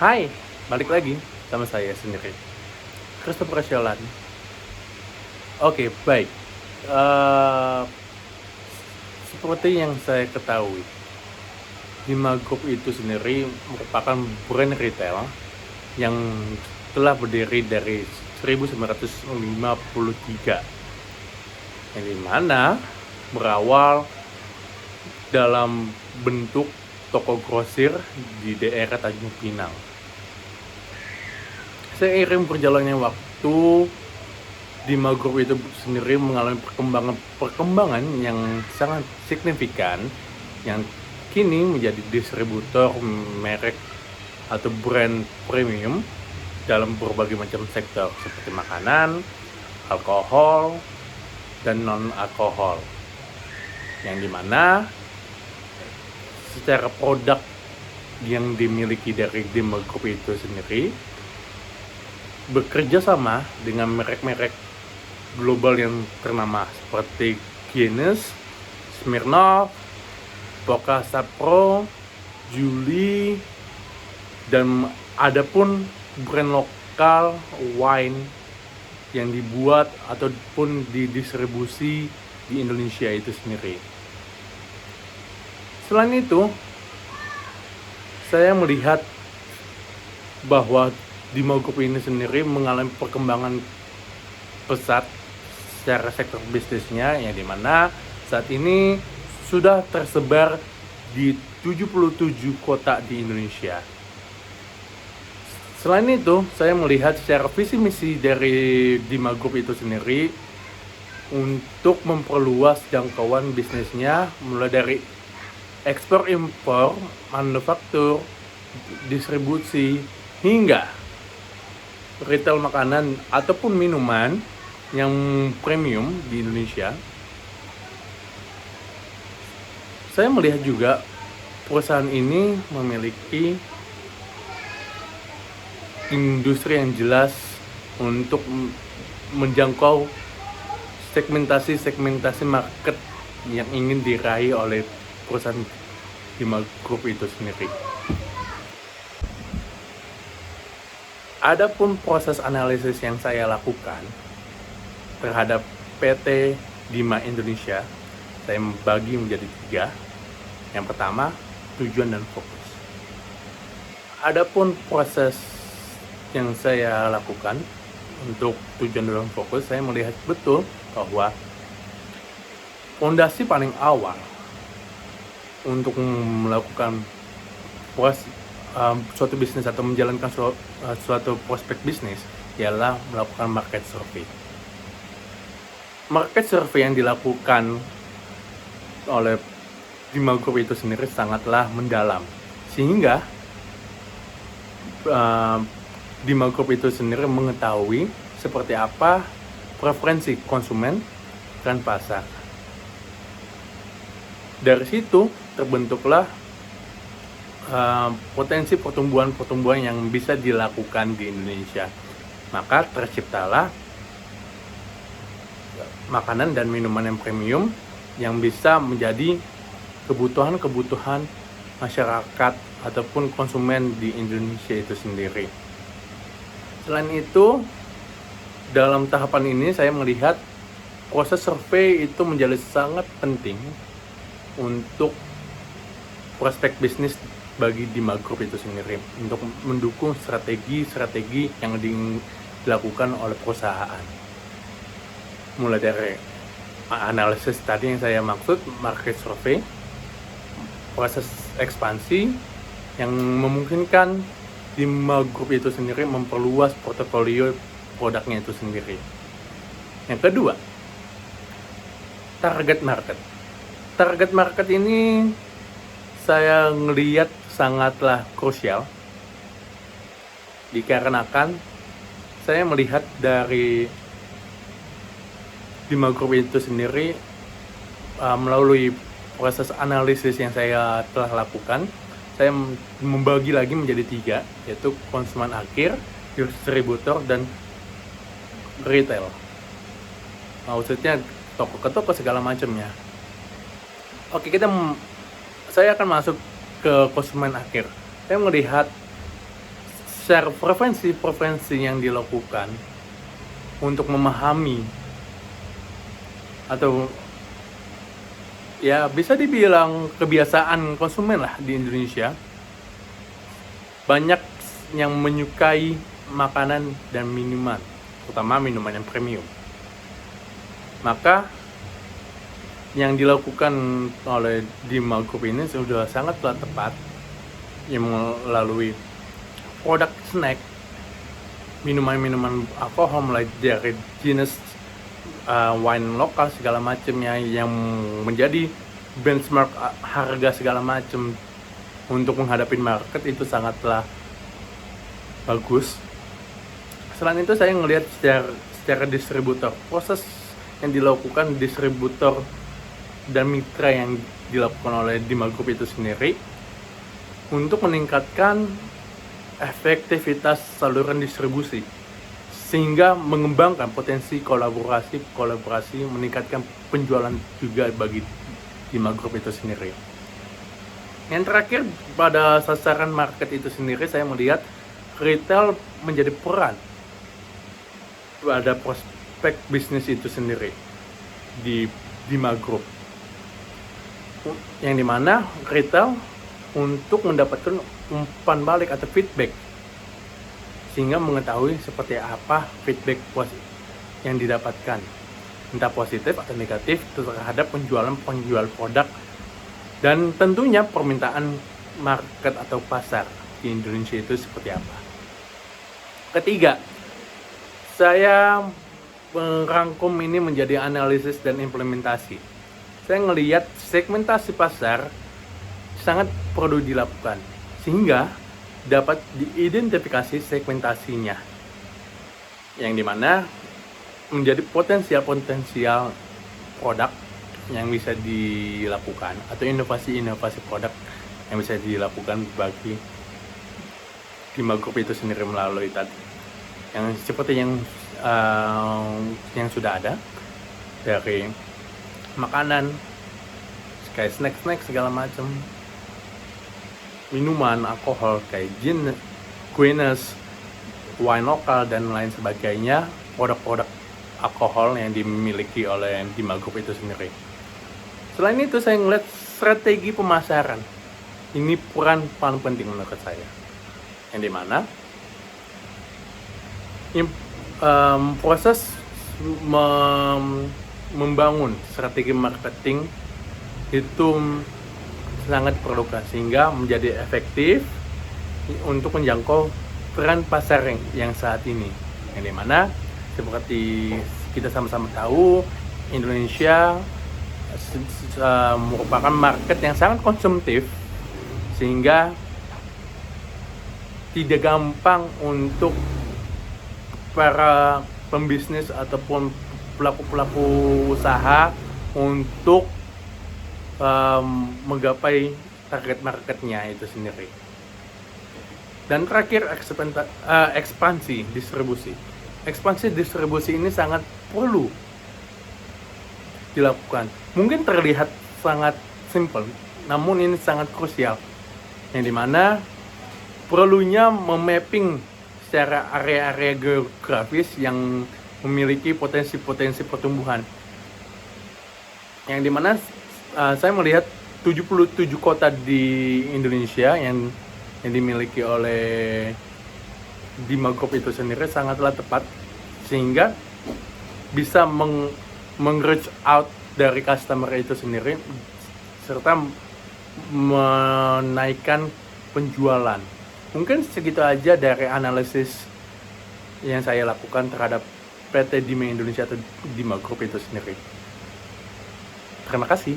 Hai, balik lagi sama saya sendiri, Christopher Siolan. Oke, baik. Eh, Seperti yang saya ketahui, Bima Group itu sendiri merupakan brand retail yang telah berdiri dari 1953, yang dimana berawal dalam bentuk toko grosir di daerah Tanjung Pinang. Seiring berjalannya waktu, Bima Group itu sendiri mengalami perkembangan yang sangat signifikan, yang kini menjadi distributor merek atau brand premium dalam berbagai macam sektor seperti makanan, alkohol, dan non-alkohol, yang dimana secara produk yang dimiliki dari Bima Group itu sendiri bekerja sama dengan merek-merek global yang ternama seperti Guinness, Smirnoff, Pocasap Pro, Julie, dan ada pun brand lokal wine yang dibuat ataupun didistribusi di Indonesia itu sendiri. Selain itu, saya melihat bahwa Bima Group ini sendiri mengalami perkembangan pesat secara sektor bisnisnya, yang dimana saat ini sudah tersebar di 77 kota di Indonesia. Selain itu, saya melihat secara visi misi dari Bima Group itu sendiri untuk memperluas jangkauan bisnisnya mulai dari ekspor impor, manufaktur, distribusi, hingga retail makanan ataupun minuman yang premium di Indonesia. Saya melihat juga perusahaan ini memiliki industri yang jelas untuk menjangkau segmentasi market yang ingin diraih oleh perusahaan Bima Group itu sendiri. Adapun proses analisis yang saya lakukan terhadap PT Bima Indonesia, saya membagi menjadi 3. Yang pertama, tujuan dan fokus. Adapun proses yang saya lakukan untuk tujuan dan fokus, saya melihat betul bahwa fondasi paling awal untuk melakukan suatu bisnis atau menjalankan suatu prospek bisnis ialah melakukan market survey. Market survey yang dilakukan oleh Bima Group itu sendiri sangatlah mendalam, sehingga Bima Group itu sendiri mengetahui seperti apa preferensi konsumen dan pasar. Dari situ terbentuklah potensi pertumbuhan yang bisa dilakukan di Indonesia. Maka terciptalah makanan dan minuman yang premium yang bisa menjadi kebutuhan masyarakat ataupun konsumen di Indonesia itu sendiri. Selain itu, dalam tahapan ini saya melihat proses survei itu menjadi sangat penting untuk prospek bisnis bagi Bima Group itu sendiri, untuk mendukung strategi yang dilakukan oleh perusahaan. Mulai dari analisis tadi yang saya maksud, market survey, proses ekspansi yang memungkinkan Bima Group itu sendiri memperluas portofolio produknya itu sendiri. Yang kedua, target market. Target market ini saya ngelihat sangatlah krusial, dikarenakan saya melihat dari Bima Group itu sendiri melalui proses analisis yang saya telah lakukan, saya membagi lagi menjadi 3, yaitu konsumen akhir, distributor, dan retail. Maksudnya toko ke toko segala macamnya. Oke, saya akan masuk ke konsumen akhir. Saya melihat share preferensi yang dilakukan untuk memahami atau ya bisa dibilang kebiasaan konsumen lah di Indonesia. Banyak yang menyukai makanan dan minuman, terutama minuman yang premium. Maka yang dilakukan oleh Dima Group ini sudah sangatlah tepat, yang melalui produk snack, minuman-minuman alkohol mulai dari jenis wine lokal segala macamnya yang menjadi benchmark harga segala macam untuk menghadapi market itu sangatlah bagus. Selain itu saya ngelihat secara distributor, proses yang dilakukan distributor dan mitra yang dilakukan oleh Dima Group itu sendiri untuk meningkatkan efektivitas saluran distribusi sehingga mengembangkan potensi kolaborasi meningkatkan penjualan juga bagi Dima Group itu sendiri. Yang terakhir, pada sasaran market itu sendiri saya melihat retail menjadi peran pada prospek bisnis itu sendiri di Dima Group, yang dimana retail untuk mendapatkan umpan balik atau feedback sehingga mengetahui seperti apa feedback yang didapatkan, entah positif atau negatif terhadap penjual produk dan tentunya permintaan market atau pasar di Indonesia itu seperti apa. Ketiga, saya merangkum ini menjadi analisis dan implementasi. Saya ngelihat segmentasi pasar sangat perlu dilakukan sehingga dapat diidentifikasi segmentasinya, yang dimana menjadi potensial produk yang bisa dilakukan atau inovasi produk yang bisa dilakukan bagi Dima Group itu sendiri melalui tadi yang seperti yang sudah ada dari makanan kayak snack segala macam, minuman alkohol kayak gin, Guinness, wine lokal dan lain sebagainya, produk-produk alkohol yang dimiliki oleh Dima Group itu sendiri. Selain itu saya ngeliat strategi pemasaran ini peran paling penting menurut saya, yang dimana proses membangun strategi marketing itu sangat diperlukan sehingga menjadi efektif untuk menjangkau peran pasar yang saat ini, yang dimana seperti kita sama-sama tahu Indonesia merupakan market yang sangat konsumtif sehingga tidak gampang untuk para pembisnis ataupun pelaku usaha untuk menggapai target marketnya itu sendiri. Dan terakhir, ekspansi distribusi. Ekspansi distribusi ini sangat perlu dilakukan. Mungkin terlihat sangat simpel, namun ini sangat krusial, yang dimana perlunya memapping secara area-area geografis yang memiliki potensi pertumbuhan, yang dimana saya melihat 77 kota di Indonesia yang dimiliki oleh Dima Group itu sendiri sangatlah tepat sehingga bisa reach out dari customer itu sendiri serta menaikkan penjualan. Mungkin segitu aja dari analisis yang saya lakukan terhadap PT Dima Indonesia atau Dima Group itu sendiri. Terima kasih.